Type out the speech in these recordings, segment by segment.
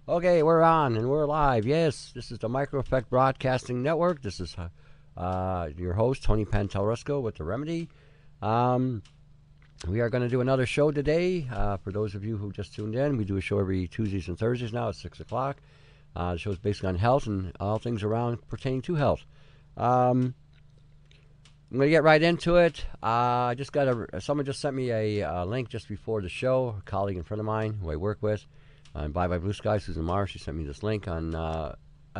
Okay, we're on and we're live. Yes, this is the Micro Effect Broadcasting Network. This is your host, Tony Pantelresco with The Remedy. Um, we are going to do another show today. For those of you who just tuned in, we do a show every Tuesdays and Thursdays now at 6 o'clock. The show is basically on health and all things around pertaining to health. I'm going to get right into it. Someone just sent me a link just before the show. A colleague and friend of mine who I work with. Bye Bye Blue Sky, Susan Mars, she sent me this link on a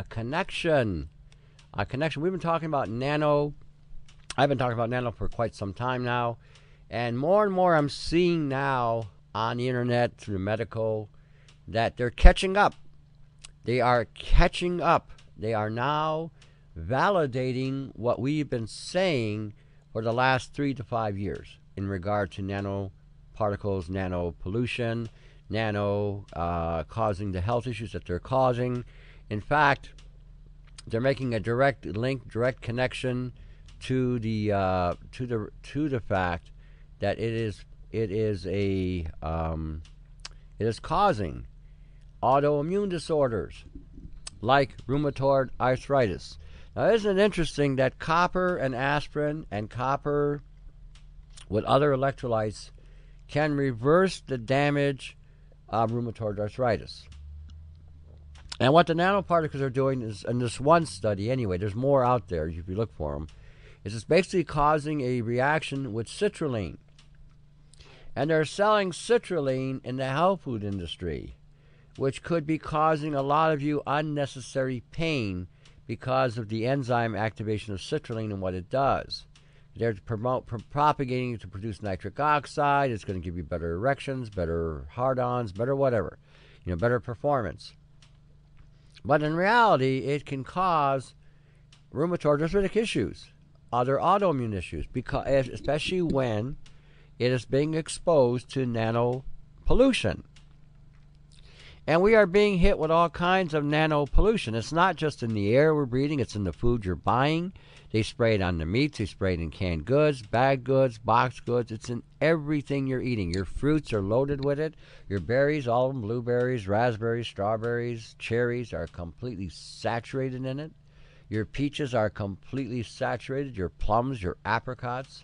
connection. A connection. We've been talking about nano. I've been talking about nano for quite some time now. And more I'm seeing now on the internet, through the medical, that they're catching up. They are catching up. They are now validating what we've been saying for the last 3 to 5 years in regard to nanoparticles, nano pollution, nano causing the health issues that they're causing. In fact, they're making a direct link, direct connection to the fact that it is causing autoimmune disorders like rheumatoid arthritis. Now, isn't it interesting that copper and aspirin and copper with other electrolytes can reverse the damage of rheumatoid arthritis? And what the nanoparticles are doing is, in this one study anyway, there's more out there if you look for them, is it's basically causing a reaction with citrulline. And they're selling citrulline in the health food industry, which could be causing a lot of you unnecessary pain because of the enzyme activation of citrulline and what it does. They're propagating it to produce nitric oxide. It's going to give you better erections, better hard-ons, better whatever, better performance. But in reality, it can cause rheumatoid arthritic issues, other autoimmune issues, because especially when it is being exposed to nano pollution. And we are being hit with all kinds of nano pollution. It's not just in the air we're breathing, it's in the food you're buying. They spray it on the meats, they spray it in canned goods, bagged goods, boxed goods. It's in everything you're eating. Your fruits are loaded with it. Your berries, all of them, blueberries, raspberries, strawberries, cherries, are completely saturated in it. Your peaches are completely saturated. Your plums, your apricots,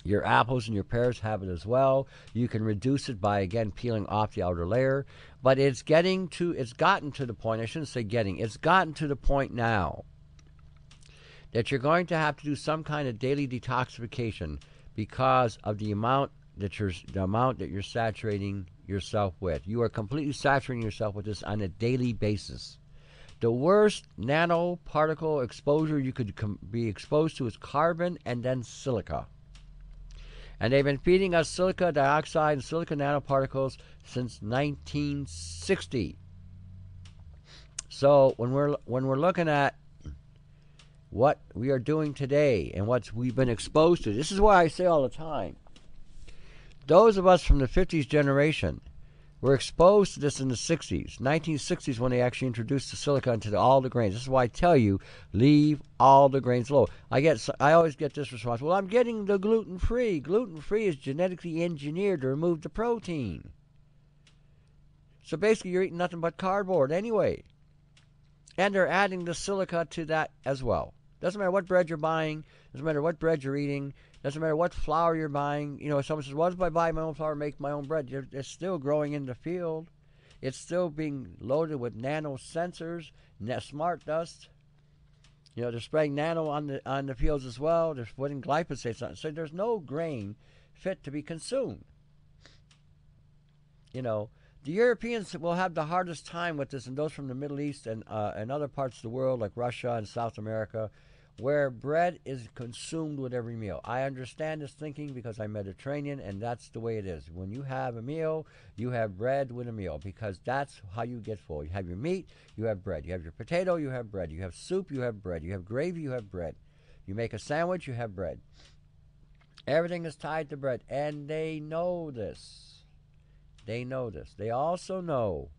your apples and your pears have it as well. You can reduce it by, again, peeling off the outer layer. But it's gotten to the point, I shouldn't say it's gotten to the point now that you're going to have to do some kind of daily detoxification because of the amount that you're saturating yourself with. You are completely saturating yourself with this on a daily basis. The worst nanoparticle exposure you could be exposed to is carbon and then silica. And they've been feeding us silica dioxide and silica nanoparticles since 1960. So when we're looking at what we are doing today and what we've been exposed to, this is why I say all the time, those of us from the 50s generation were exposed to this in the 60s, 1960s, when they actually introduced the silica into all the grains. This is why I tell you, leave all the grains low. I always get this response, well, I'm getting the gluten-free. Gluten-free is genetically engineered to remove the protein. So basically, you're eating nothing but cardboard anyway. And they're adding the silica to that as well. Doesn't matter what bread you're buying, doesn't matter what bread you're eating, doesn't matter what flour you're buying. Someone says, well, if I buy my own flour, make my own bread? It's still growing in the field. It's still being loaded with nano sensors, smart dust. They're spraying nano on the fields as well. They're putting glyphosate on it. So there's no grain fit to be consumed. The Europeans will have the hardest time with this, and those from the Middle East and other parts of the world, like Russia and South America, where bread is consumed with every meal. I understand this thinking because I'm Mediterranean, and that's the way it is. When you have a meal, you have bread with a meal, because that's how you get full. You have your meat, you have bread. You have your potato, you have bread. You have soup, you have bread. You have gravy, you have bread. You make a sandwich, you have bread. Everything is tied to bread, and they know this. They know this. They also know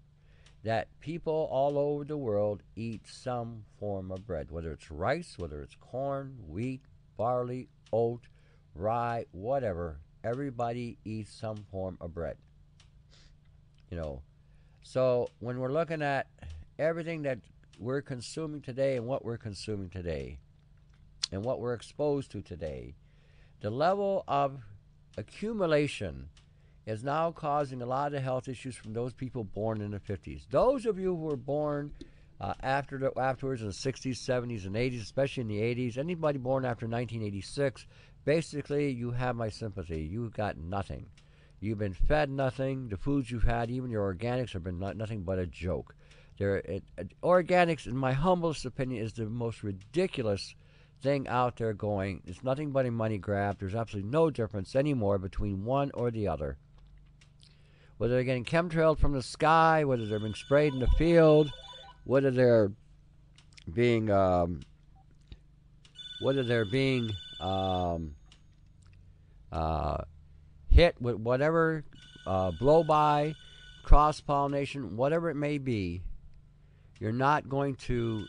that people all over the world eat some form of bread, whether it's rice, whether it's corn, wheat, barley, oat, rye, whatever. Everybody eats some form of bread. So when we're looking at everything that we're consuming today and what we're consuming today and what we're exposed to today, the level of accumulation is now causing a lot of health issues from those people born in the 50s. Those of you who were born afterwards in the 60s, 70s, and 80s, especially in the 80s, anybody born after 1986, basically you have my sympathy. You got nothing. You've been fed nothing. The foods you've had, even your organics, have been nothing but a joke. Organics, in my humblest opinion, is the most ridiculous thing out there going. It's nothing but a money grab. There's absolutely no difference anymore between one or the other. Whether they're getting chemtrailed from the sky, whether they're being sprayed in the field, whether they're being hit with whatever blow-by, cross-pollination, whatever it may be, you're not going to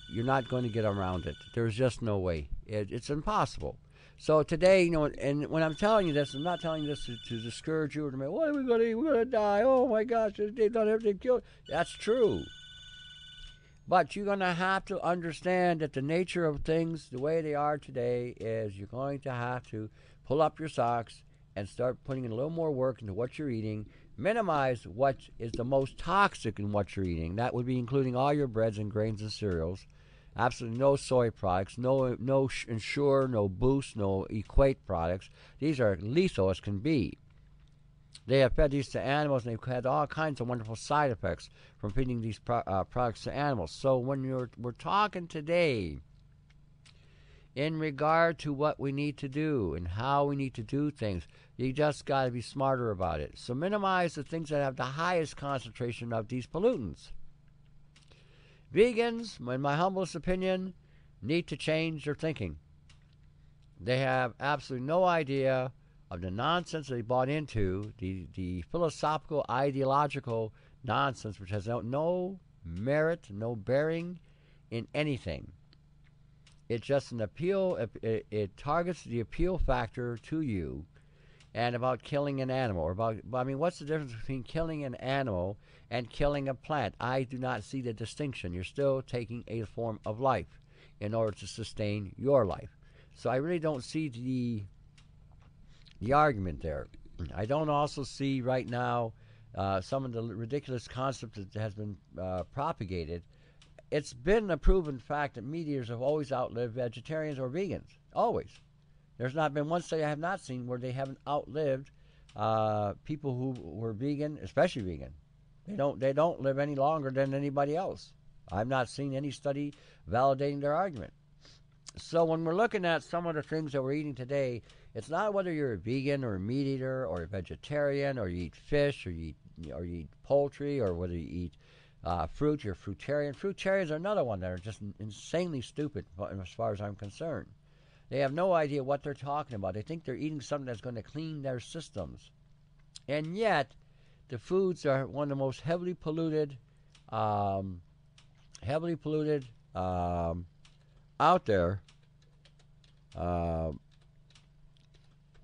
get around it. There's just no way. It's impossible. So today, and when I'm telling you this, I'm not telling you this to discourage you or to make, what are we going to eat? We're going to die. Oh my gosh, they've done everything. Killed. That's true. But you're going to have to understand that the nature of things, the way they are today, is you're going to have to pull up your socks and start putting in a little more work into what you're eating. Minimize what is the most toxic in what you're eating. That would be including all your breads and grains and cereals. Absolutely no soy products, no Ensure, no Boost, no Equate products. These are lethal as can be. They have fed these to animals, and they've had all kinds of wonderful side effects from feeding these products to animals. So when we're talking today in regard to what we need to do and how we need to do things, you just got to be smarter about it. So minimize the things that have the highest concentration of these pollutants. Vegans, in my humblest opinion, need to change their thinking. They have absolutely no idea of the nonsense they bought into, the philosophical, ideological nonsense, which has no merit, no bearing in anything. It's just an appeal. It targets the appeal factor to you, and about killing an animal. What's the difference between killing an animal and killing a plant? I do not see the distinction. You're still taking a form of life in order to sustain your life. So I really don't see the argument there. I don't also see right now some of the ridiculous concept that has been propagated. It's been a proven fact that meat eaters have always outlived vegetarians or vegans. Always. There's not been one study I have not seen where they haven't outlived people who were vegan, especially vegan. They don't live any longer than anybody else. I've not seen any study validating their argument. So when we're looking at some of the things that we're eating today, it's not whether you're a vegan or a meat eater or a vegetarian or you eat fish or you eat poultry or whether you eat fruit, you're a fruitarian. Fruitarians are another one that are just insanely stupid as far as I'm concerned. They have no idea what they're talking about. They think they're eating something that's going to clean their systems. And yet, the foods are one of the most heavily polluted out there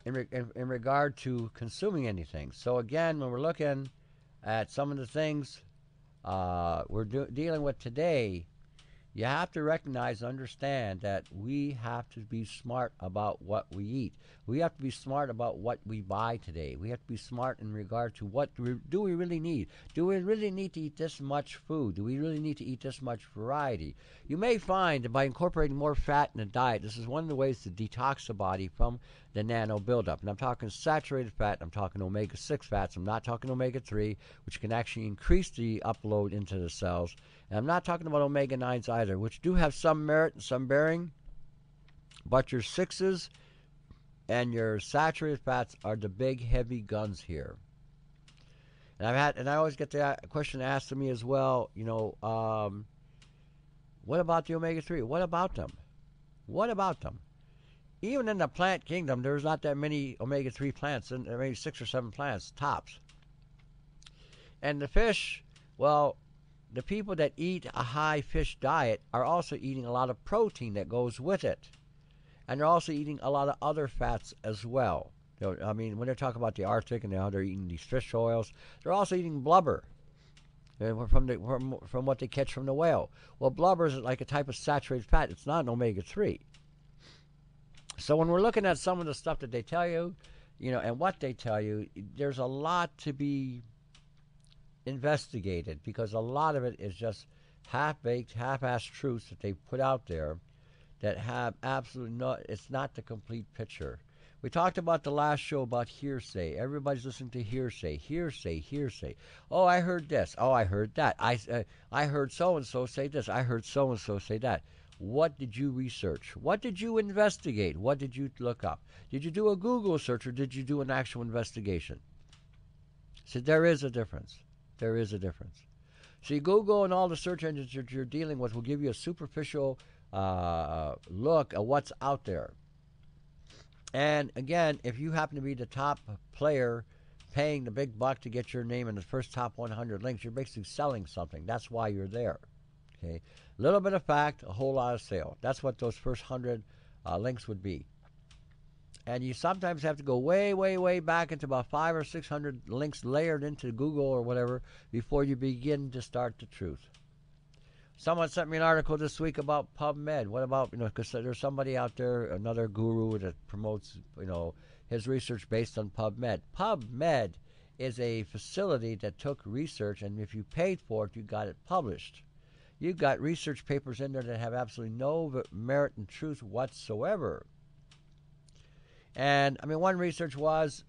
in regard to consuming anything. So again, when we're looking at some of the things we're dealing with today, you have to recognize and understand that we have to be smart about what we eat. We have to be smart about what we buy today. We have to be smart in regard to what do we really need. Do we really need to eat this much food? Do we really need to eat this much variety? You may find that by incorporating more fat in the diet, this is one of the ways to detox the body from the nano buildup. And I'm talking saturated fat, I'm talking omega-6 fats, I'm not talking omega-3, which can actually increase the upload into the cells. And I'm not talking about omega-9s either, which do have some merit and some bearing, but your 6s and your saturated fats are the big heavy guns here. And I always get the question asked to me as well, what about the omega-3? What about them? What about them? Even in the plant kingdom, there's not that many omega-3 plants, and maybe 6 or 7 plants, tops. And the fish, well, the people that eat a high fish diet are also eating a lot of protein that goes with it. And they're also eating a lot of other fats as well. When they're talking about the Arctic and how they're eating these fish oils, they're also eating blubber. from what they catch from the whale. Well, blubber is like a type of saturated fat. It's not an omega-3. So when we're looking at some of the stuff that they tell you, and what they tell you, there's a lot to be investigated, because a lot of it is just half-baked, half-assed truths that they put out there that have absolutely no, it's not the complete picture. We talked about the last show about hearsay. Everybody's listening to hearsay, hearsay, hearsay. Oh, I heard this. Oh, I heard that. I heard so-and-so say this. I heard so-and-so say that. What did you research? What did you investigate? What did you look up? Did you do a Google search, or did you do an actual investigation? So there is a difference. There is a difference. See, Google and all the search engines that you're dealing with will give you a superficial look at what's out there. And again, if you happen to be the top player paying the big buck to get your name in the first top 100 links, you're basically selling something. That's why you're there. Okay, a little bit of fact, a whole lot of sale. That's what those first 100 links would be. And you sometimes have to go way, way, way back into about 500 or 600 links layered into Google or whatever before you begin to start the truth. Someone sent me an article this week about PubMed. What about, because there's somebody out there, another guru that promotes, his research based on PubMed. PubMed is a facility that took research, and if you paid for it, you got it published. You've got research papers in there that have absolutely no merit and truth whatsoever. And, one research was,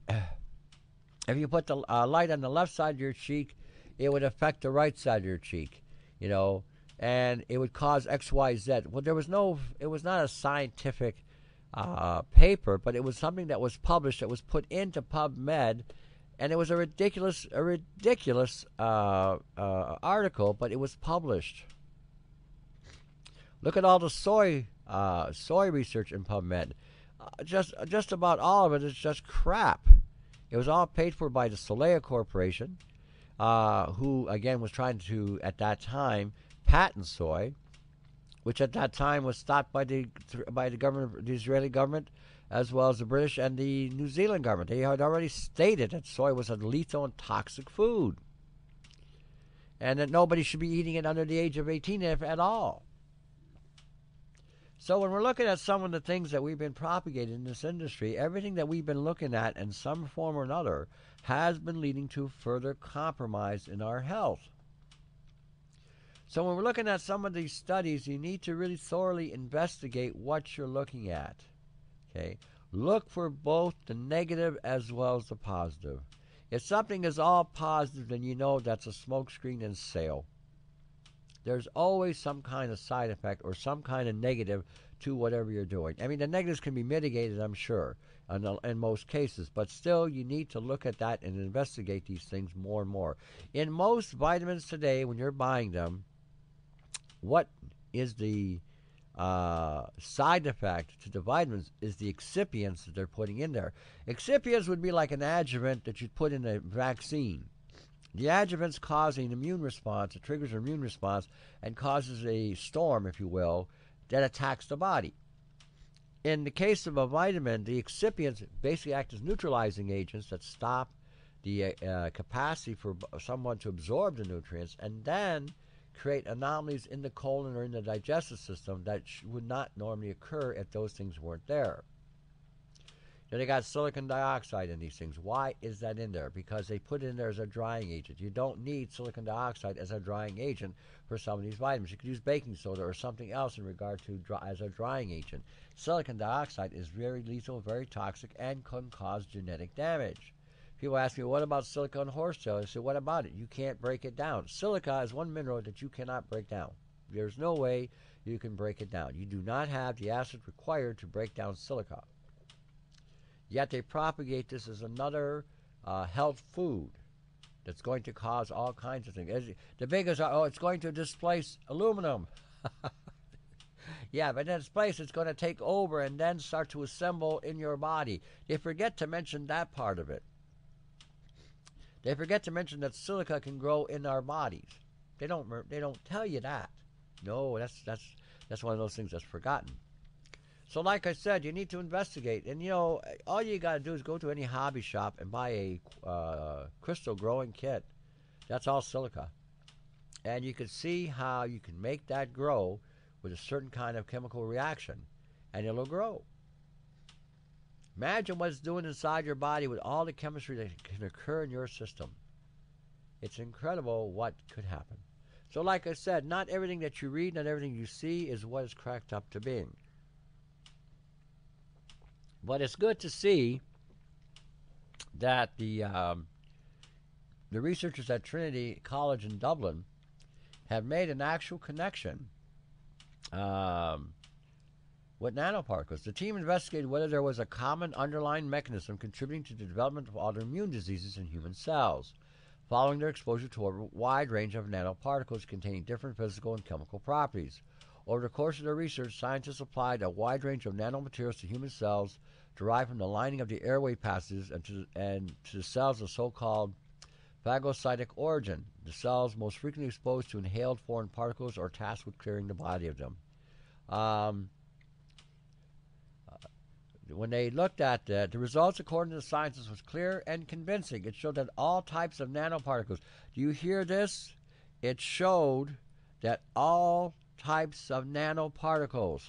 if you put the light on the left side of your cheek, it would affect the right side of your cheek, and it would cause X, Y, Z. Well, it was not a scientific paper, but it was something that was published, that was put into PubMed, and it was a ridiculous article, but it was published. Look at all the soy research in PubMed. Just about all of it is just crap. It was all paid for by the Solea Corporation, who again was trying to, at that time, patent soy, which at that time was stopped by the government, the Israeli government, as well as the British and the New Zealand government. They had already stated that soy was a lethal and toxic food, and that nobody should be eating it under the age of 18, if at all. So when we're looking at some of the things that we've been propagating in this industry, everything that we've been looking at in some form or another has been leading to further compromise in our health. So when we're looking at some of these studies, you need to really thoroughly investigate what you're looking at. Okay? Look for both the negative as well as the positive. If something is all positive, then you know that's a smokescreen and sale. There's always some kind of side effect or some kind of negative to whatever you're doing. The negatives can be mitigated, I'm sure, in most cases, but still you need to look at that and investigate these things more and more. In most vitamins today, when you're buying them, what is the side effect to the vitamins is the excipients that they're putting in there. Excipients would be like an adjuvant that you'd put in a vaccine. The adjuvant's causing an immune response. It triggers an immune response and causes a storm, if you will, that attacks the body. In the case of a vitamin, the excipients basically act as neutralizing agents that stop the capacity for someone to absorb the nutrients, and then create anomalies in the colon or in the digestive system that would not normally occur if those things weren't there. They got silicon dioxide in these things. Why is that in there? Because they put it in there as a drying agent. You don't need silicon dioxide as a drying agent for some of these vitamins. You could use baking soda or something else in regard to as a drying agent. Silicon dioxide is very lethal, very toxic, and can cause genetic damage. People ask me, what about silicon horse tail? I say, what about it? You can't break it down. Silica is one mineral that you cannot break down. There's no way you can break it down. You do not have the acid required to break down silica. Yet they propagate this as another health food that's going to cause all kinds of things. The biggest are, it's going to displace aluminum. Yeah, but in its place, it's going to take over and then start to assemble in your body. They forget to mention that part of it. They forget to mention that silica can grow in our bodies. They don't tell you that. No, that's one of those things that's forgotten. So like I said, you need to investigate. And, all you got to do is go to any hobby shop and buy a crystal growing kit. That's all silica. And you can see how you can make that grow with a certain kind of chemical reaction, and it'll grow. Imagine what it's doing inside your body with all the chemistry that can occur in your system. It's incredible what could happen. So like I said, not everything that you read, not everything you see is what it's cracked up to being. But it's good to see that the researchers at Trinity College in Dublin have made an actual connection with nanoparticles. The team investigated whether there was a common underlying mechanism contributing to the development of autoimmune diseases in human cells, following their exposure to a wide range of nanoparticles containing different physical and chemical properties. Over the course of their research, scientists applied a wide range of nanomaterials to human cells derived from the lining of the airway passages and to the cells of so-called phagocytic origin, the cells most frequently exposed to inhaled foreign particles or tasked with clearing the body of them. When they looked at that, the results, according to the scientists, was clear and convincing. It showed that all types of nanoparticles. Do you hear this? It showed that all types of nanoparticles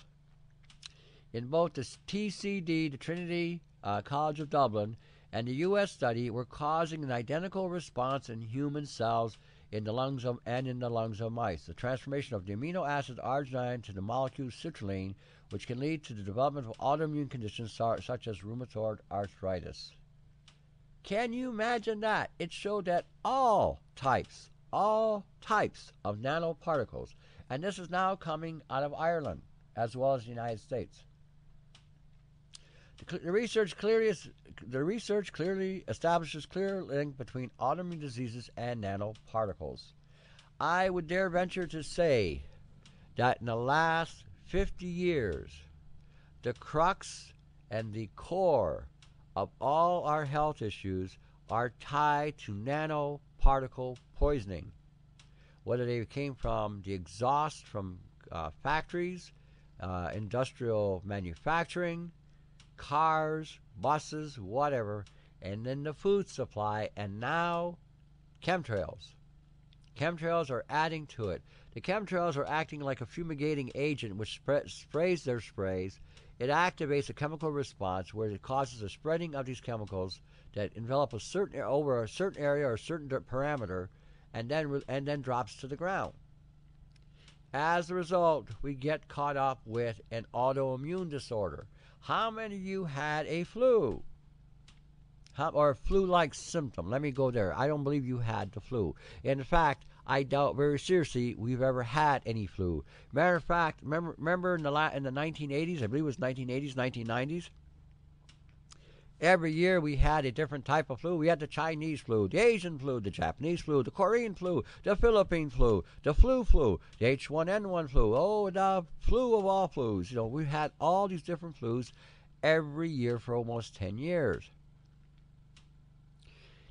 in both the TCD, the Trinity College of Dublin, and the U.S. study were causing an identical response in human cells in the lungs of mice. The transformation of the amino acid arginine to the molecule citrulline, which can lead to the development of autoimmune conditions such as rheumatoid arthritis. Can you imagine that? It showed that all types of nanoparticles, and this is now coming out of Ireland as well as the United States. The research clearly establishes clear link between autoimmune diseases and nanoparticles. I would dare venture to say that in the last 50 years, the crux and the core of all our health issues are tied to nanoparticle poisoning, whether they came from the exhaust from factories, industrial manufacturing, cars, buses, whatever, and then the food supply, and now chemtrails. Chemtrails are adding to it. The chemtrails are acting like a fumigating agent which sprays their sprays. It activates a chemical response where it causes a spreading of these chemicals that envelop over a certain area or a certain parameter, and then drops to the ground. As a result, we get caught up with an autoimmune disorder. How many of you had a flu? Or a flu-like symptom? Let me go there. I don't believe you had the flu. In fact, I doubt very seriously we've ever had any flu. Matter of fact, remember in the 1980s, I believe it was 1980s, 1990s, every year we had a different type of flu. We had the Chinese flu, the Asian flu, the Japanese flu, the Korean flu, the Philippine flu, the flu, the H1N1 flu, the flu of all flus. We had all these different flus every year for almost 10 years.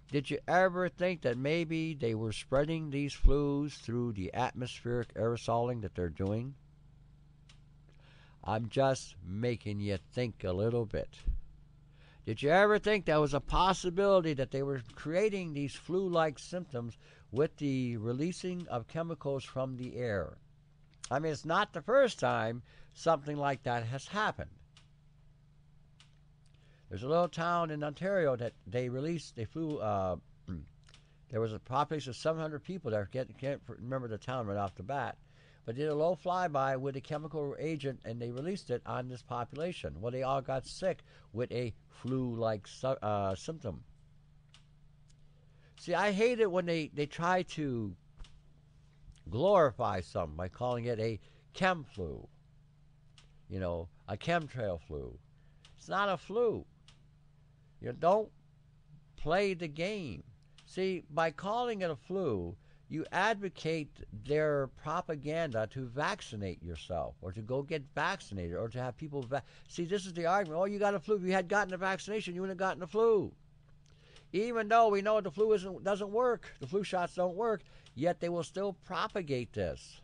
Did you ever think that maybe they were spreading these flus through the atmospheric aerosoling that they're doing? I'm just making you think a little bit. Did you ever think there was a possibility that they were creating these flu-like symptoms with the releasing of chemicals from the air? I mean, it's not the first time something like that has happened. There's a little town in Ontario that they flew, there was a population of 700 people there. Can't remember the town right off the bat. But did a low flyby with a chemical agent, and they released it on this population. Well, they all got sick with a flu-like symptom. See, I hate it when they try to glorify something by calling it a chem flu. A chemtrail flu. It's not a flu. Don't play the game. See, by calling it a flu, you advocate their propaganda to vaccinate yourself or to go get vaccinated or to have people see, this is the argument. Oh, you got a flu. If you had gotten a vaccination, you wouldn't have gotten a flu. Even though we know the flu doesn't work, the flu shots don't work, yet they will still propagate this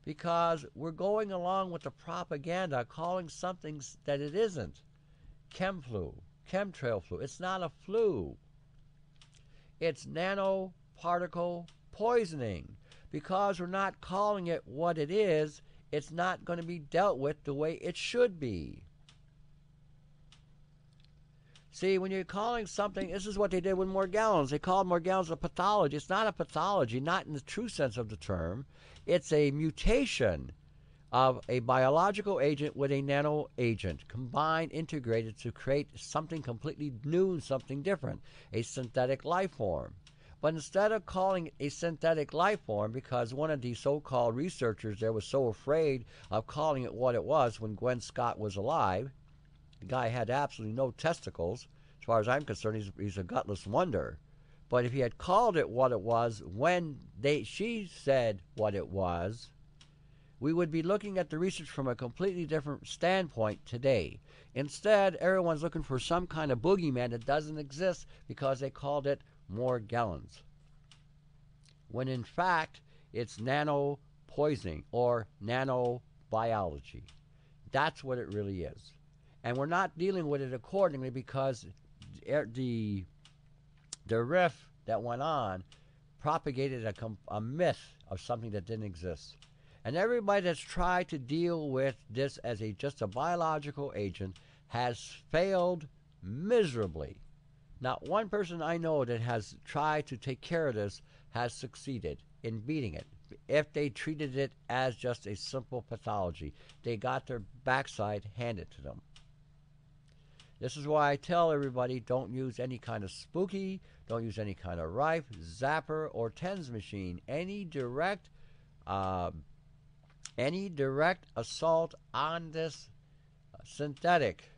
because we're going along with the propaganda calling something that it isn't. Chem flu, chemtrail flu. It's not a flu. It's nanoparticle poisoning. Because we're not calling it what it is, it's not going to be dealt with the way it should be. See, when you're calling something, this is what they did with Morgellons. They called Morgellons a pathology. It's not a pathology, not in the true sense of the term. It's a mutation of a biological agent with a nano agent, combined, integrated to create something completely new and something different, a synthetic life form. But instead of calling it a synthetic life form, because one of the so-called researchers there was so afraid of calling it what it was when Gwen Scott was alive, the guy had absolutely no testicles. As far as I'm concerned, he's a gutless wonder. But if he had called it what it was when she said what it was, we would be looking at the research from a completely different standpoint today. Instead, everyone's looking for some kind of boogeyman that doesn't exist because they called it Morgellons, when in fact it's nano poisoning or nanobiology. That's what it really is. And we're not dealing with it accordingly because the riff that went on propagated a myth of something that didn't exist. And everybody that's tried to deal with this as just a biological agent has failed miserably. Not one person I know that has tried to take care of this has succeeded in beating it. If they treated it as just a simple pathology, they got their backside handed to them. This is why I tell everybody, don't use any kind of spooky, don't use any kind of rife, zapper, or TENS machine. Any direct assault on this synthetic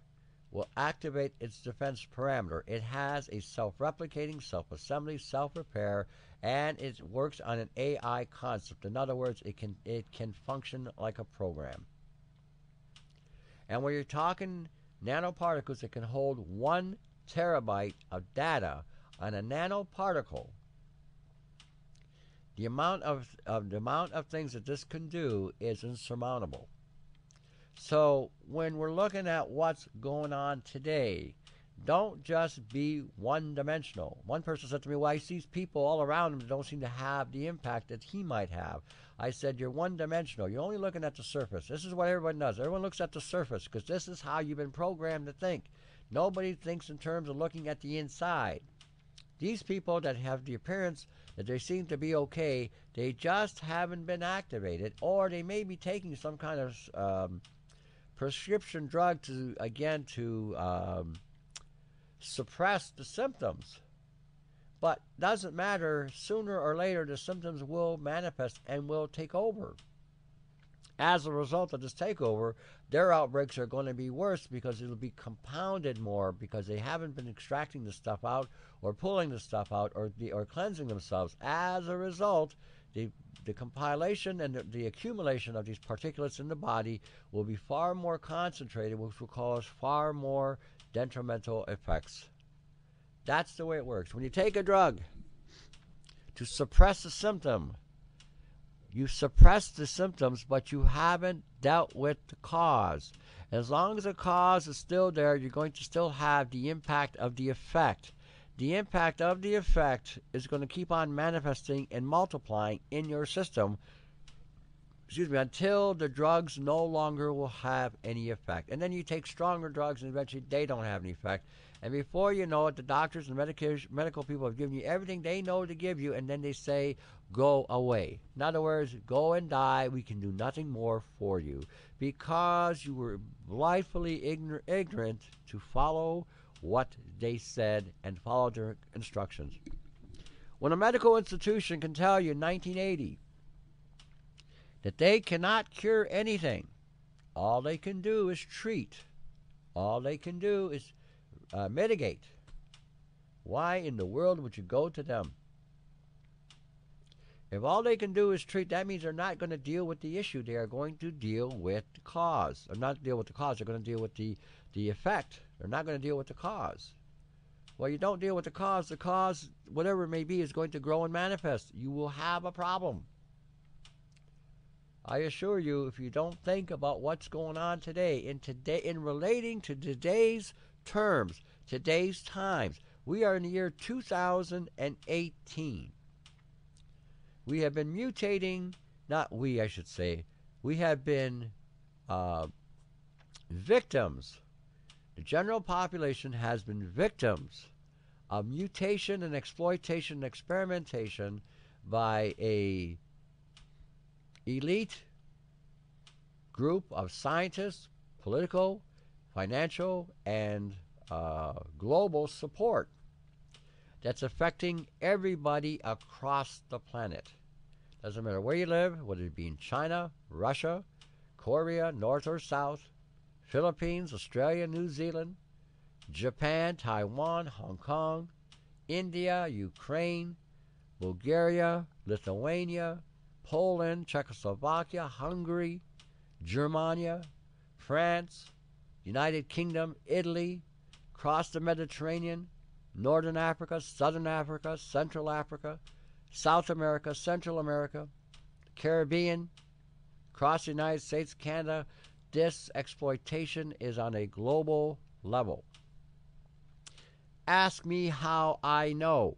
will activate its defense parameter. It has a self-replicating, self-assembly, self-repair, and it works on an AI concept. In other words, it can function like a program. And when you're talking nanoparticles that can hold 1 terabyte of data on a nanoparticle, the amount of things that this can do is insurmountable. So when we're looking at what's going on today, don't just be one-dimensional. One person said to me, well, he sees people all around him that don't seem to have the impact that he might have. I said, you're one-dimensional. You're only looking at the surface. This is what everyone does. Everyone looks at the surface because this is how you've been programmed to think. Nobody thinks in terms of looking at the inside. These people that have the appearance that they seem to be okay, they just haven't been activated, or they may be taking some kind of prescription drug to suppress the symptoms. But doesn't matter, sooner or later the symptoms will manifest and will take over. As a result of this takeover, their outbreaks are going to be worse because it'll be compounded more because they haven't been extracting the stuff out or pulling the stuff out or cleansing themselves. As a result, the compilation and the accumulation of these particulates in the body will be far more concentrated, which will cause far more detrimental effects. That's the way it works. When you take a drug to suppress a symptom, you suppress the symptoms, but you haven't dealt with the cause. As long as the cause is still there, you're going to still have the impact of the effect. The impact of the effect is going to keep on manifesting and multiplying in your system, until the drugs no longer will have any effect. And then you take stronger drugs and eventually they don't have any effect. And before you know it, the doctors and medical people have given you everything they know to give you, and then they say, go away. In other words, go and die. We can do nothing more for you because you were blithely ignorant to follow what they said and follow their instructions. When a medical institution can tell you in 1980 that they cannot cure anything, all they can do is treat. All they can do is mitigate. Why in the world would you go to them? If all they can do is treat, that means they're not going to deal with the issue. They are going to deal with the cause. Or not deal with the cause, they're going to deal with the effect. They're not going to deal with the cause. Well, you don't deal with the cause, whatever it may be, is going to grow and manifest. You will have a problem. I assure you, if you don't think about what's going on today, in relating to today's terms, today's times, we are in the year 2018. We have been mutating, not we, I should say, we have been uh, victims. The general population has been victims of mutation and exploitation and experimentation by a elite group of scientists, political, financial, and global support that's affecting everybody across the planet. Doesn't matter where you live, whether it be in China, Russia, Korea, North or South, Philippines, Australia, New Zealand, Japan, Taiwan, Hong Kong, India, Ukraine, Bulgaria, Lithuania, Poland, Czechoslovakia, Hungary, Germany, France, United Kingdom, Italy, across the Mediterranean, Northern Africa, Southern Africa, Central Africa, South America, Central America, Caribbean, across the United States, Canada. This exploitation is on a global level. Ask me how I know.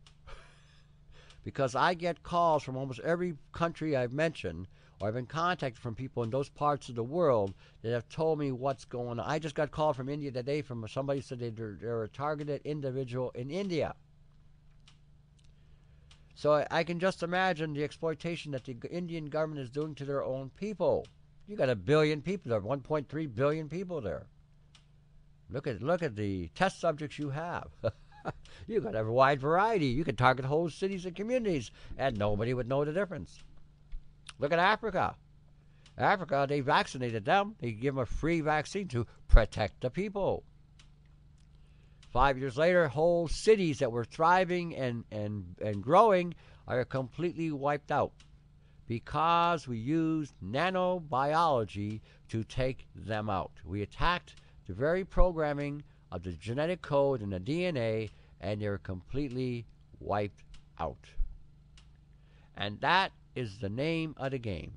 Because I get calls from almost every country I've mentioned, or I've been contacted from people in those parts of the world that have told me what's going on. I just got called from India today from somebody who said they're a targeted individual in India. So I can just imagine the exploitation that the Indian government is doing to their own people. You got 1 billion people there, 1.3 billion people there. Look at the test subjects you have. You got a wide variety. You can target whole cities and communities, and nobody would know the difference. Look at Africa. Africa, they vaccinated them. They give them a free vaccine to protect the people. 5 years later, whole cities that were thriving and growing are completely wiped out because we used nanobiology to take them out. We attacked the very programming of the genetic code and the DNA, and they're completely wiped out. And that is the name of the game.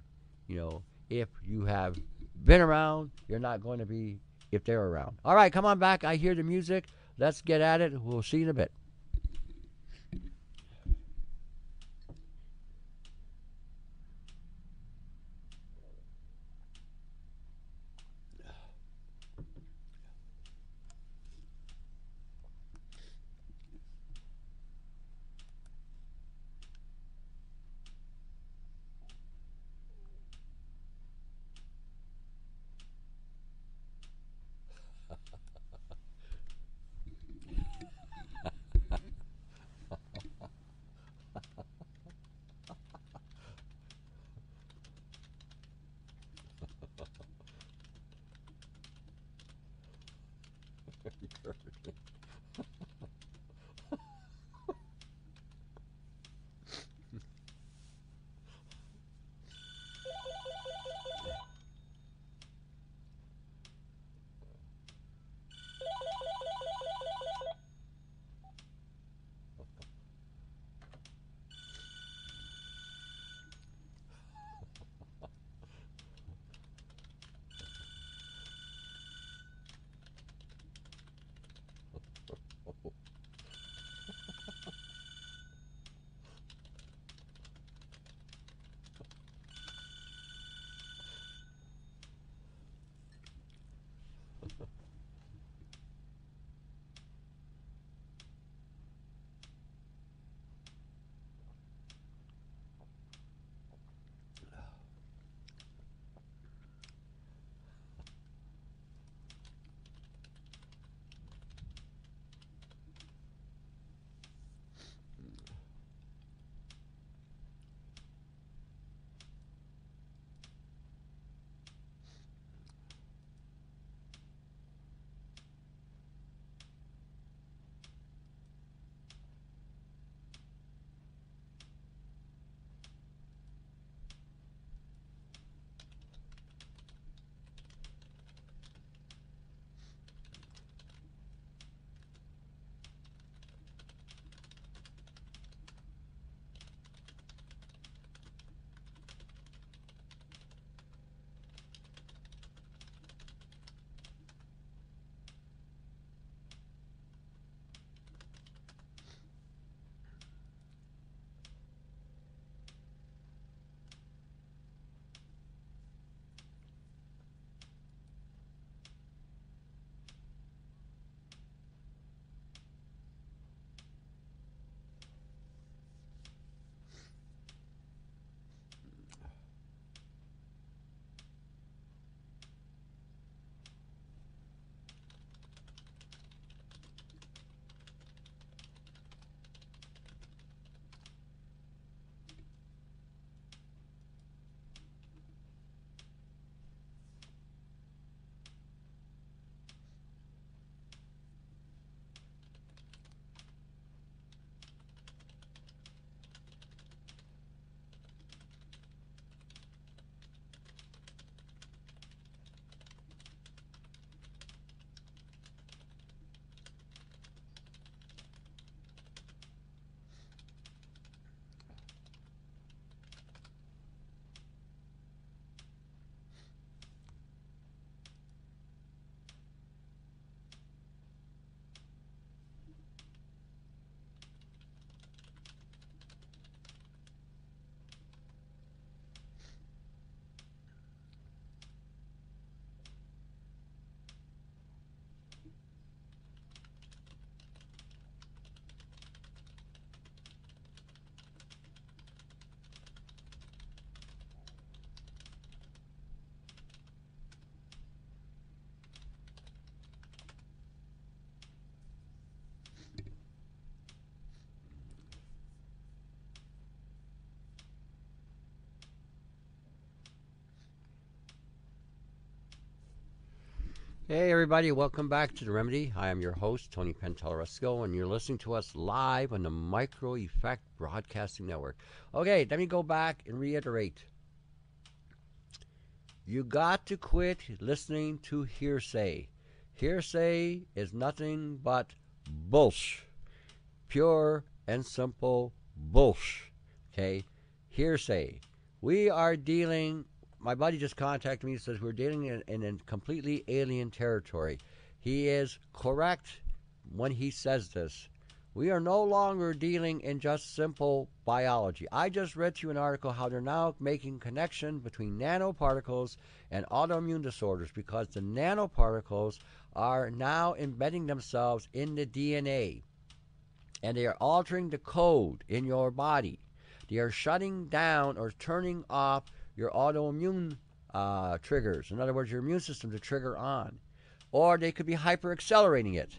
You know, if you have been around, you're not going to be if they're around. All right, come on back. I hear the music. Let's get at it. We'll see you in a bit. Hey everybody, welcome back to The Remedy. I am your host, Tony Pantalleresco, and you're listening to us live on the Micro Effect Broadcasting Network. Okay, let me go back and reiterate. You got to quit listening to hearsay. Hearsay is nothing but bullsh. Pure and simple bullsh. Okay? Hearsay. We are dealing, my buddy just contacted me and says we're dealing in a completely alien territory. He is correct when he says this. We are no longer dealing in just simple biology. I just read to you an article how they're now making connection between nanoparticles and autoimmune disorders because the nanoparticles are now embedding themselves in the DNA and they are altering the code in your body. They are shutting down or turning off your autoimmune triggers. In other words, your immune system to trigger on. Or they could be hyper accelerating it.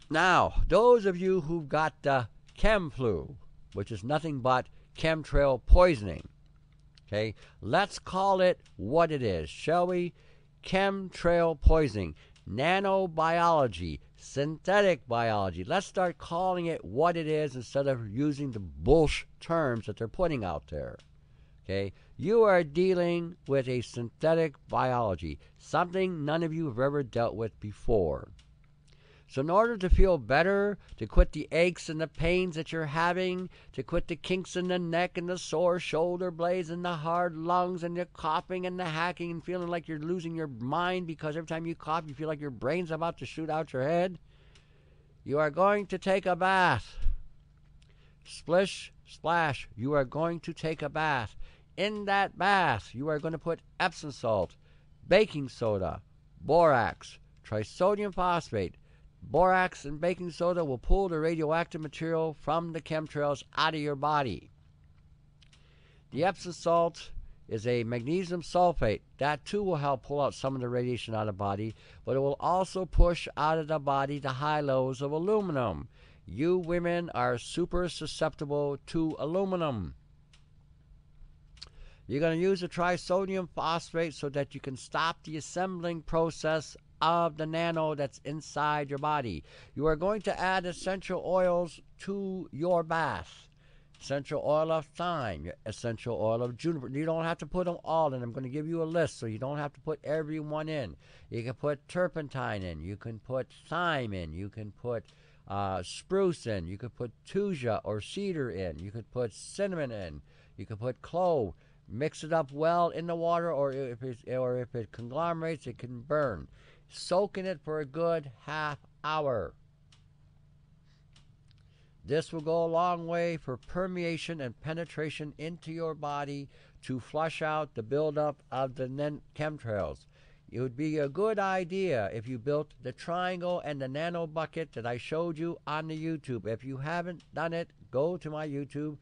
Now, those of you who've got the chem flu, which is nothing but chemtrail poisoning, okay, let's call it what it is, shall we? Chemtrail poisoning, nanobiology, synthetic biology. Let's start calling it what it is instead of using the bullshit terms that they're putting out there. Okay, you are dealing with a synthetic biology, something none of you have ever dealt with before. So in order to feel better, to quit the aches and the pains that you're having, to quit the kinks in the neck and the sore shoulder blades and the hard lungs and the coughing and the hacking and feeling like you're losing your mind because every time you cough you feel like your brain's about to shoot out your head, you are going to take a bath. Splish, splash, you are going to take a bath. In that bath, you are going to put Epsom salt, baking soda, borax, trisodium phosphate. Borax and baking soda will pull the radioactive material from the chemtrails out of your body. The Epsom salt is a magnesium sulfate. That too will help pull out some of the radiation out of the body, but it will also push out of the body the high levels of aluminum. You women are super susceptible to aluminum. You're going to use the trisodium phosphate so that you can stop the assembling process of the nano that's inside your body. You are going to add essential oils to your bath. Essential oil of thyme, essential oil of juniper. You don't have to put them all in. I'm going to give you a list so you don't have to put every one in. You can put turpentine in. You can put thyme in. You can put spruce in. You could put thuja or cedar in. You could put cinnamon in. You could put clove. Mix it up well in the water, or if it conglomerates, it can burn. Soak in it for a good half hour. This will go a long way for permeation and penetration into your body to flush out the buildup of the chemtrails. It would be a good idea if you built the triangle and the nano bucket that I showed you on the YouTube. If you haven't done it, go to my YouTube,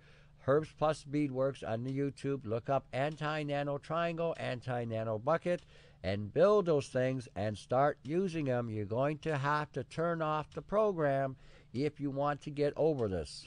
Herbs Plus Beadworks on the YouTube. Look up anti-nano triangle, anti-nano bucket, and build those things and start using them. You're going to have to turn off the program if you want to get over this.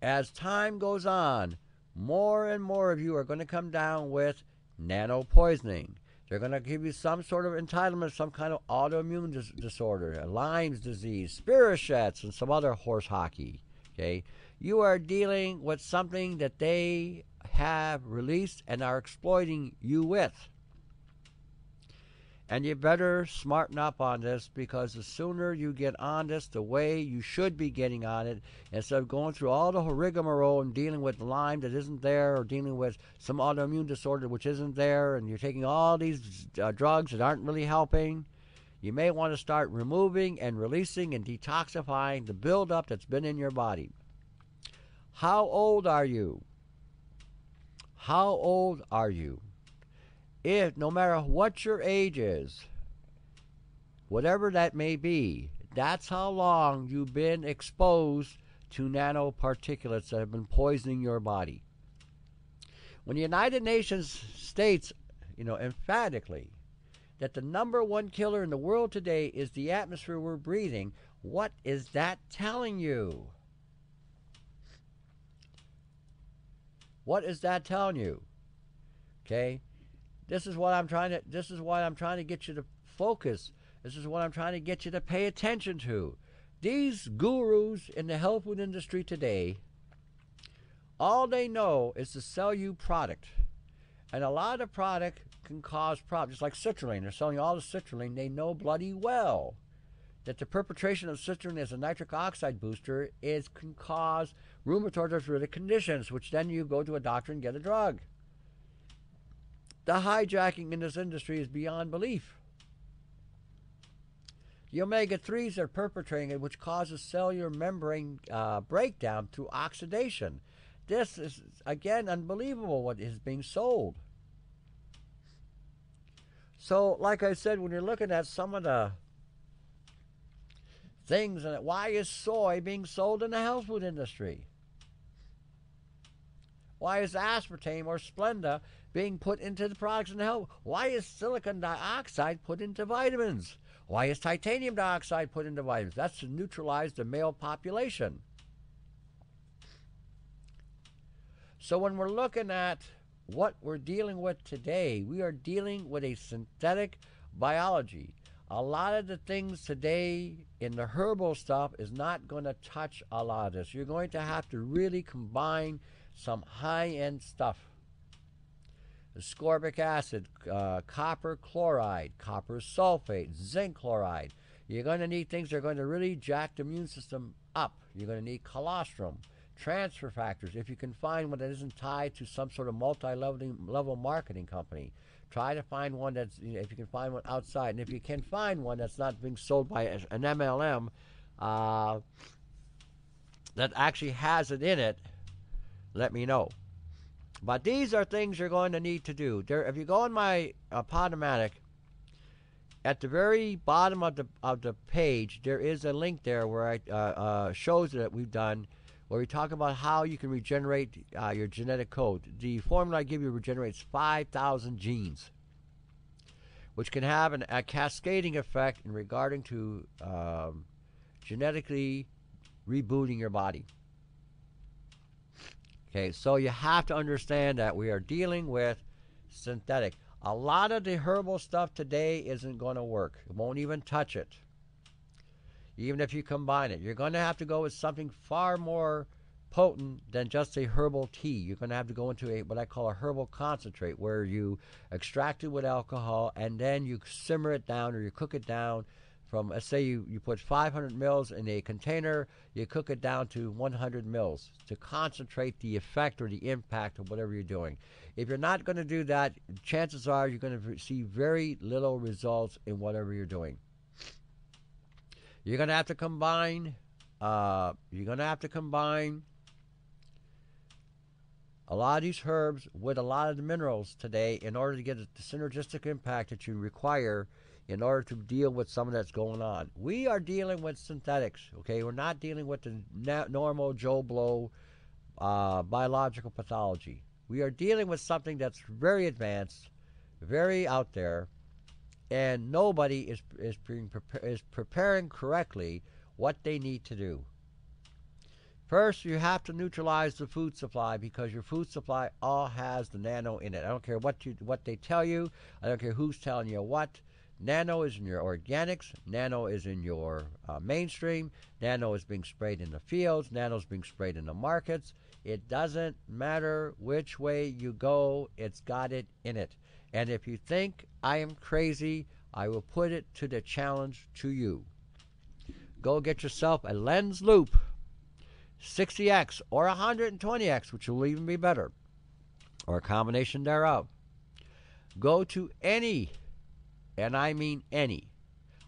As time goes on, more and more of you are going to come down with nano poisoning. They're going to give you some sort of entitlement, some kind of autoimmune disorder, Lyme's disease, Spirochetes, and some other horse hockey. Okay, you are dealing with something that they have released and are exploiting you with. And you better smarten up on this, because the sooner you get on this the way you should be getting on it, instead of going through all the rigmarole and dealing with Lyme that isn't there, or dealing with some autoimmune disorder which isn't there, and you're taking all these drugs that aren't really helping, you may want to start removing and releasing and detoxifying the buildup that's been in your body. How old are you? How old are you? If, no matter what your age is, whatever that may be, that's how long you've been exposed to nanoparticulates that have been poisoning your body. When the United Nations states, emphatically, that the #1 killer in the world today is the atmosphere we're breathing, what is that telling you? What is that telling you? Okay? This is what I'm trying to. This is what I'm trying to get you to focus. This is what I'm trying to get you to pay attention to. These gurus in the health food industry today, all they know is to sell you product. And a lot of product can cause problems. Just like citrulline. They're selling all the citrulline. They know bloody well that the perpetration of citrulline as a nitric oxide booster can cause rheumatoid arthritic conditions, which then you go to a doctor and get a drug. The hijacking in this industry is beyond belief. The omega-3s they're perpetrating it, which causes cellular membrane breakdown through oxidation. This is, again, unbelievable what is being sold. So, like I said, when you're looking at some of the things, and why is soy being sold in the health food industry? Why is aspartame or Splenda being put into the products in the health? Why is silicon dioxide put into vitamins? Why is titanium dioxide put into vitamins? That's to neutralize the male population. So when we're looking at what we're dealing with today, we are dealing with a synthetic biology. A lot of the things today in the herbal stuff is not going to touch a lot of this. You're going to have to really combine some high-end stuff. Ascorbic acid, copper chloride, copper sulfate, zinc chloride. You're going to need things that are going to really jack the immune system up. You're going to need colostrum, transfer factors. If you can find one that isn't tied to some sort of multi-level marketing company, try to find one that's, if you can find one outside. And if you can find one that's not being sold by an MLM that actually has it in it, let me know. But these are things you're going to need to do. If you go on my Podomatic, at the very bottom of the page, there is a link there where I shows that we've done, where we talk about how you can regenerate your genetic code. The formula I give you regenerates 5,000 genes, which can have a cascading effect in regarding to genetically rebooting your body. Okay, so you have to understand that we are dealing with synthetic. A lot of the herbal stuff today isn't going to work. It won't even touch it. Even if you combine it, you're going to have to go with something far more potent than just a herbal tea. You're going to have to go into what I call a herbal concentrate, where you extract it with alcohol and then you simmer it down, or you cook it down from, let's say you put 500 mils in a container, you cook it down to 100 mils to concentrate the effect or the impact of whatever you're doing. If you're not going to do that, chances are you're going to see very little results in whatever you're doing. You're going to have to combine a lot of these herbs with a lot of the minerals today in order to get the synergistic impact that you require in order to deal with some of that's going on. We are dealing with synthetics, okay? We're not dealing with the normal Joe Blow biological pathology. We are dealing with something that's very advanced, very out there, and nobody is preparing correctly what they need to do. First, you have to neutralize the food supply, because your food supply all has the nano in it. I don't care what they tell you. I don't care who's telling you what. Nano is in your organics. Nano is in your mainstream. Nano is being sprayed in the fields. Nano is being sprayed in the markets. It doesn't matter which way you go. It's got it in it. And if you think I am crazy, I will put it to the challenge to you. Go get yourself a lens loupe, 60x or 120x, which will even be better, or a combination thereof. Go to any, and I mean any.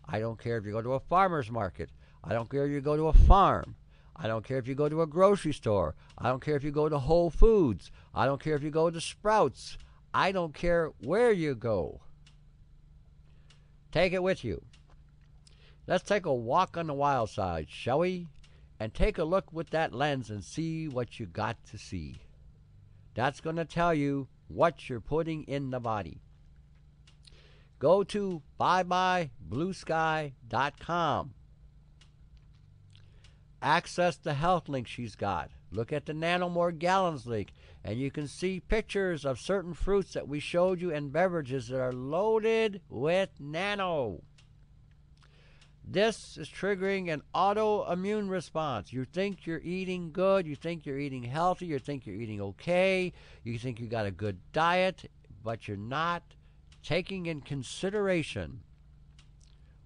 I don't care if you go to a farmer's market. I don't care if you go to a farm. I don't care if you go to a grocery store. I don't care if you go to Whole Foods. I don't care if you go to Sprouts. I don't care where you go. Take it with you. Let's take a walk on the wild side, shall we? And take a look with that lens and see what you got to see. That's going to tell you what you're putting in the body. Go to byebyebluesky.com. Access the health link she's got. Look at the nanomore gallons leak, and you can see pictures of certain fruits that we showed you and beverages that are loaded with nano. This is triggering an autoimmune response. You think you're eating good, you think you're eating healthy, you think you're eating okay, you think you got a good diet, but you're not taking in consideration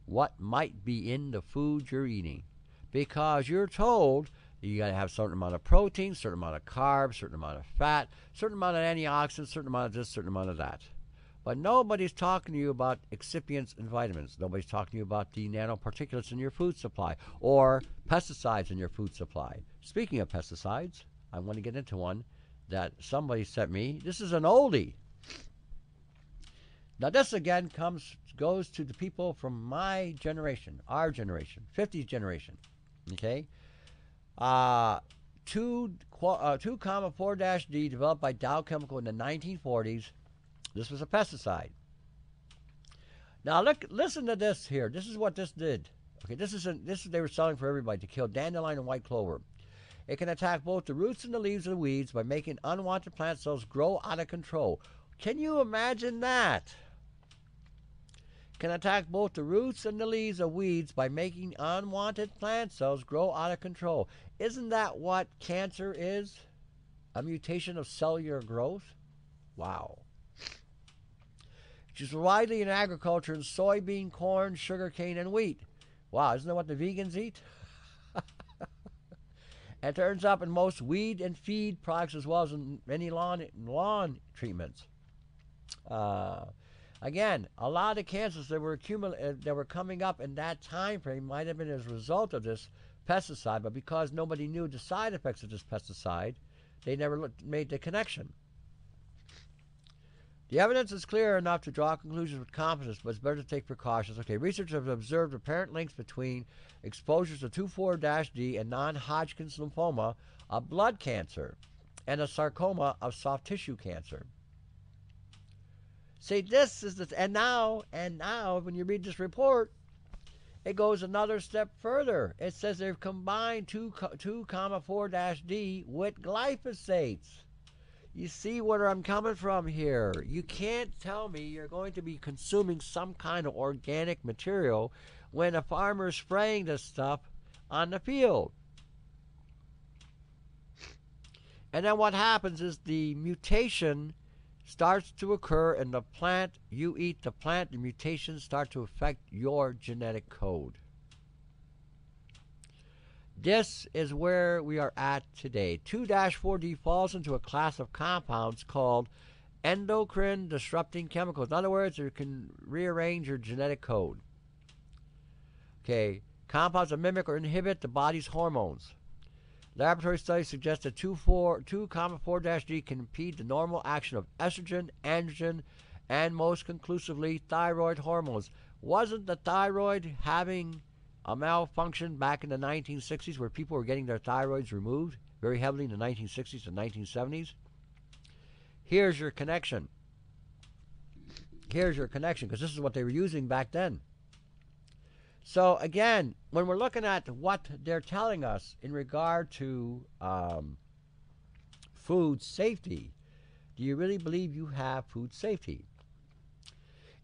what might be in the food you're eating. Because you're told you got to have a certain amount of protein, certain amount of carbs, certain amount of fat, certain amount of antioxidants, certain amount of this, certain amount of that. But nobody's talking to you about excipients and vitamins. Nobody's talking to you about the nanoparticulates in your food supply or pesticides in your food supply. Speaking of pesticides, I want to get into one that somebody sent me. This is an oldie. Now this again goes to the people from my generation, our generation, 50s generation. Okay? 2,4-D developed by Dow Chemical in the 1940s. This was a pesticide. Now look, listen to this here. This is what this did. Okay, this is they were selling for everybody to kill dandelion and white clover. It can attack both the roots and the leaves of the weeds by making unwanted plant cells grow out of control. Can you imagine that? Can attack both the roots and the leaves of weeds by making unwanted plant cells grow out of control. Isn't that what cancer is? A mutation of cellular growth? Wow. It's used widely in agriculture in soybean, corn, sugarcane, and wheat. Wow, isn't that what the vegans eat? It turns up in most weed and feed products as well as in many lawn treatments. Again, a lot of cancers that were coming up in that time frame might have been as a result of this pesticide, but because nobody knew the side effects of this pesticide, they never made the connection. The evidence is clear enough to draw conclusions with confidence, but it's better to take precautions. Okay, researchers have observed apparent links between exposures to 2,4-D and non-Hodgkin's lymphoma, a blood cancer, and a sarcoma of soft tissue cancer. See, this is and now, when you read this report, it goes another step further. It says they've combined 2,4-D with glyphosates. You see where I'm coming from here. You can't tell me you're going to be consuming some kind of organic material when a farmer is spraying this stuff on the field. And then what happens is the mutation starts to occur in the plant. You eat the plant, the mutations start to affect your genetic code. This is where we are at today. 2-4-D falls into a class of compounds called endocrine disrupting chemicals. In other words, it can rearrange your genetic code. Okay, compounds that mimic or inhibit the body's hormones. Laboratory studies suggest that 2,4-D can impede the normal action of estrogen, androgen, and most conclusively, thyroid hormones. Wasn't the thyroid having a malfunction back in the 1960s where people were getting their thyroids removed very heavily in the 1960s and 1970s? Here's your connection. Here's your connection, because this is what they were using back then. So again, when we're looking at what they're telling us in regard to food safety, do you really believe you have food safety?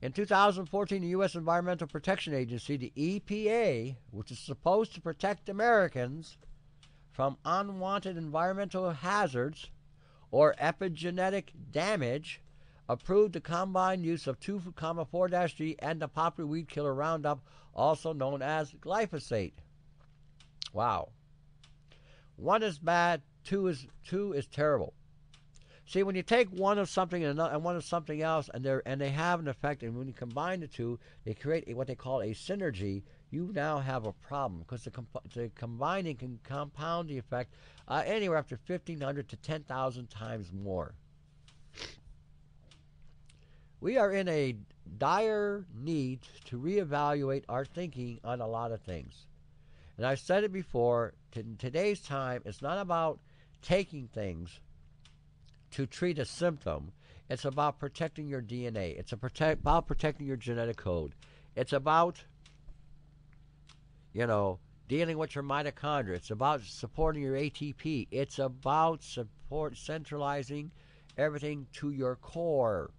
In 2014, the U.S. Environmental Protection Agency, the EPA, which is supposed to protect Americans from unwanted environmental hazards or epigenetic damage, approved the combined use of 2,4-D and the popular weed killer Roundup, also known as glyphosate. Wow. One is bad, two is terrible. See, when you take one of something and one of something else, and they have an effect, and when you combine the two, they create what they call a synergy. You now have a problem because the combining can compound the effect anywhere up to 1,500 to 10,000 times more. We are in a dire need to reevaluate our thinking on a lot of things. And I've said it before, in today's time, it's not about taking things to treat a symptom. It's about protecting your DNA. It's about protecting your genetic code. It's about, dealing with your mitochondria. It's about supporting your ATP. It's about centralizing everything to your core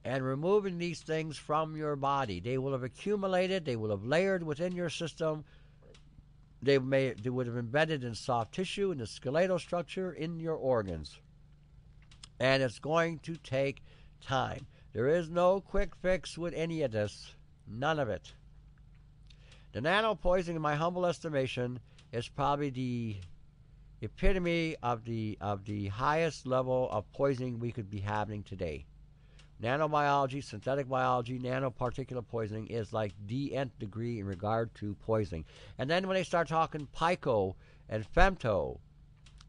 and removing these things from your body. They will have accumulated, they will have layered within your system. They would have embedded in soft tissue, in the skeletal structure, in your organs. And it's going to take time. There is no quick fix with any of this. None of it. The nano poisoning, in my humble estimation, is probably the epitome of the highest level of poisoning we could be having today. Nanobiology, synthetic biology, nanoparticulate poisoning is like the nth degree in regard to poisoning. And then when they start talking pico and femto,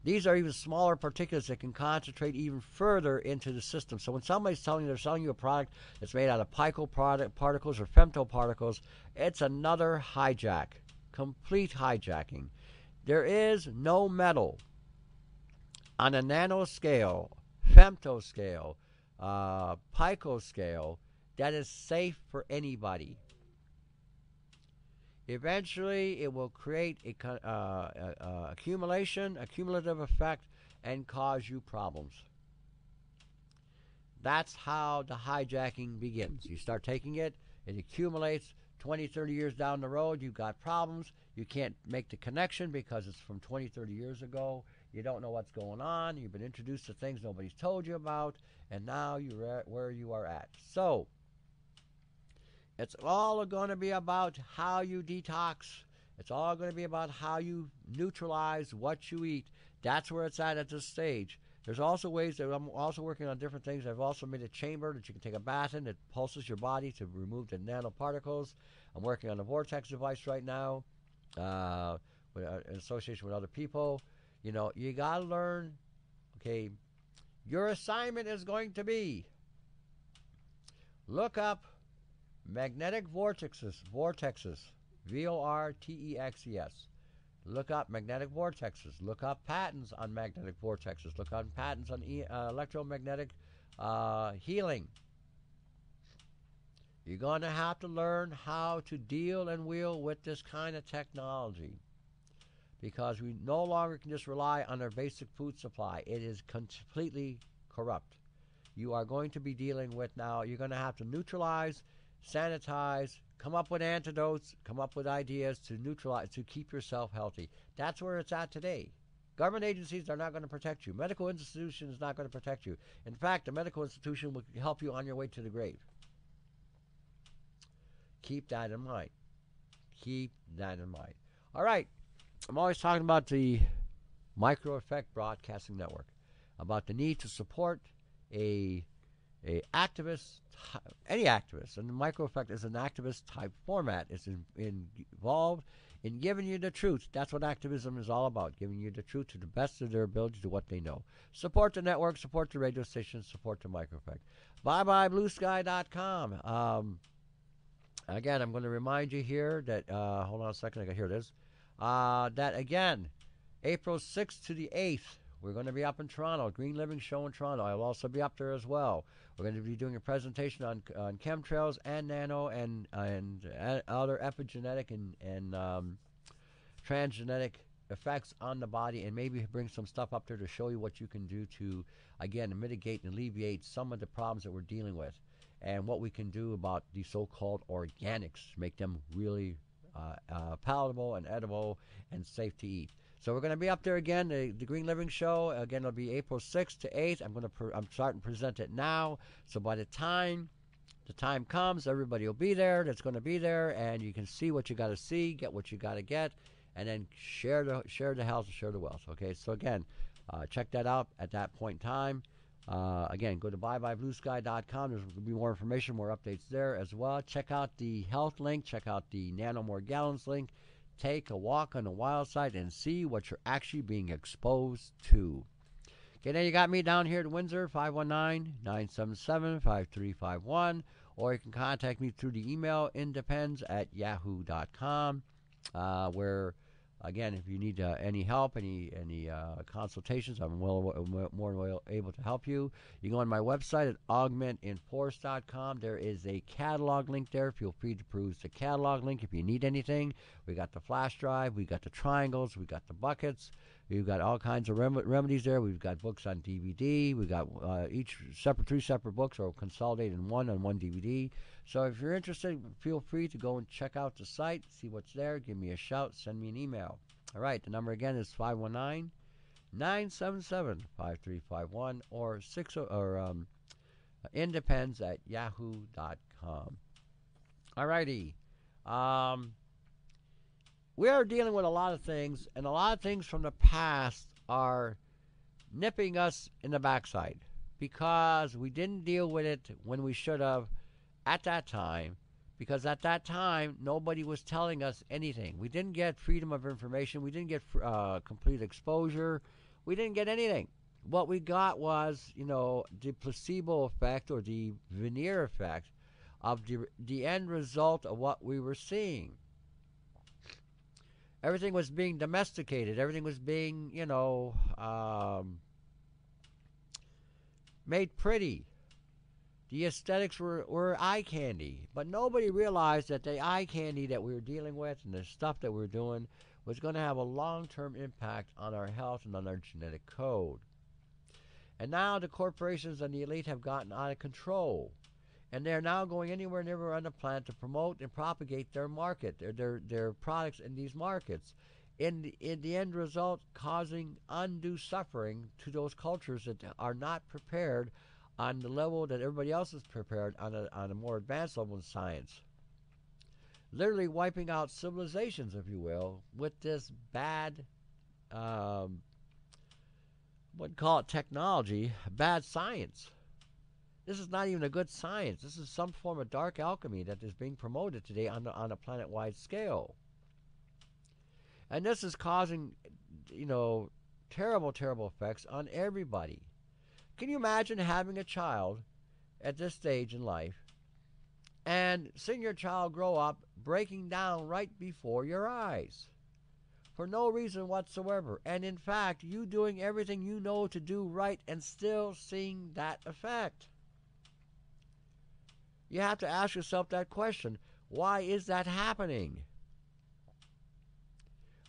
these are even smaller particulates that can concentrate even further into the system. So when somebody's telling you they're selling you a product that's made out of pico particles or femto particles, it's another hijack, complete hijacking. There is no metal on a nano scale, femto scale, pico scale that is safe for anybody. Eventually, it will create a cumulative effect, and cause you problems. That's how the hijacking begins. You start taking it, it accumulates. 20, 30 years down the road, you've got problems. You can't make the connection because it's from 20, 30 years ago. You don't know what's going on. You've been introduced to things nobody's told you about, and now you're at where you are at. So, it's all going to be about how you detox. It's all going to be about how you neutralize what you eat. That's where it's at this stage. There's also ways that I'm also working on different things. I've also made a chamber that you can take a bath in that pulses your body to remove the nanoparticles. I'm working on a vortex device right now in association with other people. You know, you got to learn, okay, your assignment is going to be look up magnetic vortexes, VORTEXES. Look up magnetic vortexes. Look up patents on magnetic vortexes. Look up patents on electromagnetic healing. You're going to have to learn how to deal and wheel with this kind of technology, because we no longer can just rely on our basic food supply. It is completely corrupt. You are going to be dealing with now, you're going to have to neutralize, sanitize, come up with antidotes, come up with ideas to neutralize, to keep yourself healthy. That's where it's at today. Government agencies are not going to protect you. Medical institution is not going to protect you. In fact, a medical institution will help you on your way to the grave. Keep that in mind. Keep that in mind. All right. I'm always talking about the Micro Effect Broadcasting Network, about the need to support a activist, any activist, and the Micro Effect is an activist type format. It's involved in giving you the truth. That's what activism is all about, giving you the truth to the best of their ability to what they know. Support the network, support the radio station, support the Micro Effect. ByeByeBlueSky.com. Again, I'm going to remind you here that, hold on a second, here it is, that again, April 6th to the 8th, we're going to be up in Toronto, Green Living Show in Toronto. I'll also be up there as well. We're going to be doing a presentation on chemtrails and nano and other epigenetic and transgenetic effects on the body, and maybe bring some stuff up there to show you what you can do to, again, mitigate and alleviate some of the problems that we're dealing with, and what we can do about the so-called organics, make them really palatable and edible and safe to eat. So we're going to be up there again, the Green Living Show. Again, it'll be April 6th to 8th. I'm starting to present it now. So by the time comes, everybody will be there that's going to be there, and you can see what you got to see, get what you got to get, and then share the health and share the wealth. Okay, so again, check that out at that point in time. Again, go to byebyebluesky.com. There's going to be more information, more updates there as well. Check out the health link. Check out the Nano More Gallons link. Take a walk on the wild side and see what you're actually being exposed to. Okay, now you got me down here at Windsor, 519-977-5351, or you can contact me through the email independs@yahoo.com, where Again, if you need any help, any consultations, I'm more than able to help you. You go on my website at augmentinforce.com. There is a catalog link there. Feel free to peruse the catalog link if you need anything. We got the flash drive. We got the triangles. We got the buckets. We've got all kinds of remedies there. We've got books on DVD. We got three separate books are consolidated in one on one DVD. So if you're interested, feel free to go and check out the site, see what's there, give me a shout, send me an email. All right, the number again is 519-977-5351 or independs at yahoo.com. All righty. We are dealing with a lot of things, and a lot of things from the past are nipping us in the backside because we didn't deal with it when we should have at that time, because at that time nobody was telling us anything. We didn't get freedom of information. We didn't get complete exposure. We didn't get anything. What we got was, the placebo effect or the veneer effect of the end result of what we were seeing. Everything was being domesticated. Everything was being, made pretty. The aesthetics were eye candy, but nobody realized that the eye candy that we were dealing with and the stuff that we were doing was going to have a long-term impact on our health and on our genetic code. And now the corporations and the elite have gotten out of control, and they're now going anywhere and everywhere on the planet to promote and propagate their market, their products in these markets. In the end result, causing undue suffering to those cultures that are not prepared on the level that everybody else is prepared on a more advanced level of science. Literally wiping out civilizations, if you will, with this bad, wouldn't call it technology, bad science. This is not even a good science. This is some form of dark alchemy that is being promoted today on a planet-wide scale. And this is causing, terrible, terrible effects on everybody. Can you imagine having a child at this stage in life and seeing your child grow up breaking down right before your eyes for no reason whatsoever, and in fact you doing everything you know to do right and still seeing that effect? You have to ask yourself that question. Why is that happening?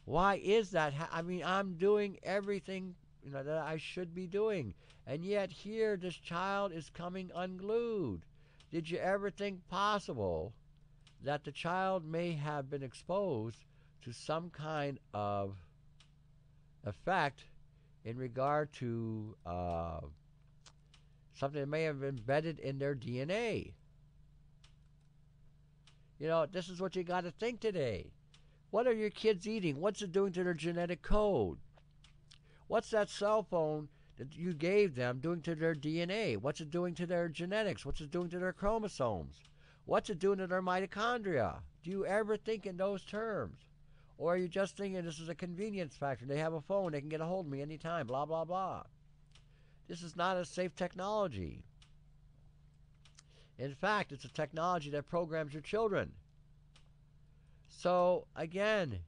Why is that? I'm doing everything that I should be doing, and yet here this child is coming unglued. Did you ever think possible that the child may have been exposed to some kind of effect in regard to something that may have embedded in their DNA? This is what you got to think today. What are your kids eating? What's it doing to their genetic code? What's that cell phone that you gave them doing to their DNA? What's it doing to their genetics? What's it doing to their chromosomes? What's it doing to their mitochondria? Do you ever think in those terms? Or are you just thinking this is a convenience factor? They have a phone. They can get a hold of me anytime, blah, blah, blah. This is not a safe technology. In fact, it's a technology that programs your children. So, again,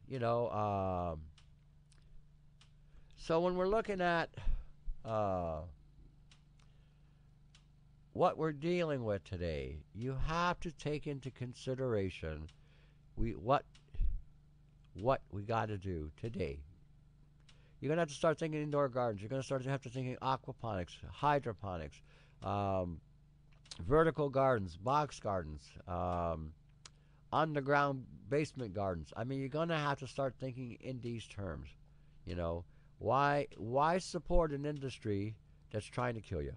so when we're looking at what we're dealing with today, you have to take into consideration what we got to do today. You're going to have to start thinking indoor gardens. You're going to have to thinking aquaponics, hydroponics, vertical gardens, box gardens, underground basement gardens. You're going to have to start thinking in these terms. Why support an industry that's trying to kill you?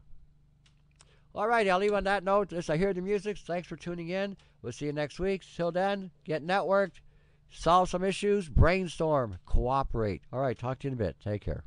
All right, I'll leave on that note. As I hear the music, thanks for tuning in. We'll see you next week. Till then, get networked, solve some issues, brainstorm, cooperate. All right, talk to you in a bit. Take care.